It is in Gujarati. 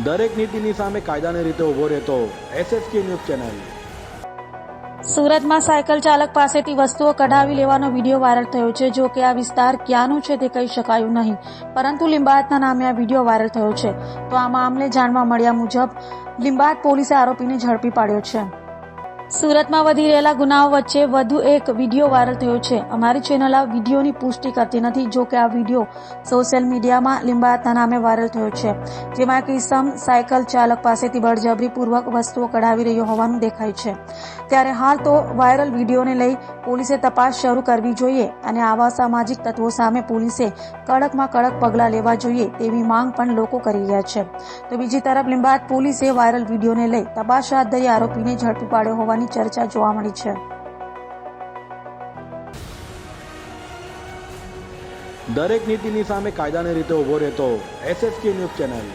દરેક નીતિની સામે કાયદાની રીતે ઊભો રહેતો SSK ન્યૂઝ ચેનલ। સુરતમાં સાયકલ ચાલક પાસેથી વસ્તુઓ કઢાવી લેવાનો વિડીયો વાયરલ થયો છે। જો કે આ વિસ્તાર ક્યાંનું છે તે કહી શકાયું નહીં, પરંતુ લિંબાયતના નામે આ વિડીયો વાયરલ થયો છે। તો આ મામલે જાણવા મળ્યા મુજબ લિંબાયત પોલીસે આરોપીને ઝડપી પાડ્યો છે। સુરતમાં વધી રહેલા ગુનાઓ વચ્ચે વધુ એક વિડીયો વાયરલ થયો છે। અમારી ચેનલ આ વિડીયોની પુષ્ટિ કરતી નથી। જો કે આ વિડીયો સોશિયલ મીડિયામાં લિંબાયતના નામે વાયરલ થયો છે, જેમાં એક ઇસમ સાયકલ ચાલક પાસેથી બળજબરીપૂર્વક વસ્તુઓ કઢાવી રહ્યો હોવાનું દેખાય છે। ત્યારે હાલ તો વાયરલ વિડીયોને લઈ પોલીસે તપાસ શરૂ કરવી જોઈએ અને આવા સામાજિક તત્વો સામે પોલીસે કડકમાં કડક પગલાં લેવા જોઈએ તેવી માંગ પણ લોકો કરી રહ્યા છે। તો બીજી તરફ લિંબાયત પોલીસે વાયરલ વિડીયોને લઈ તપાસ હાથ ધરી આરોપીને ઝડપી પાડ્યો હોવાની ચર્ચા જોવા મળી છે। દરેક નીતિની સામે કાયદાની રીતે ઊભો રહેતો SSK ન્યૂઝ ચેનલ।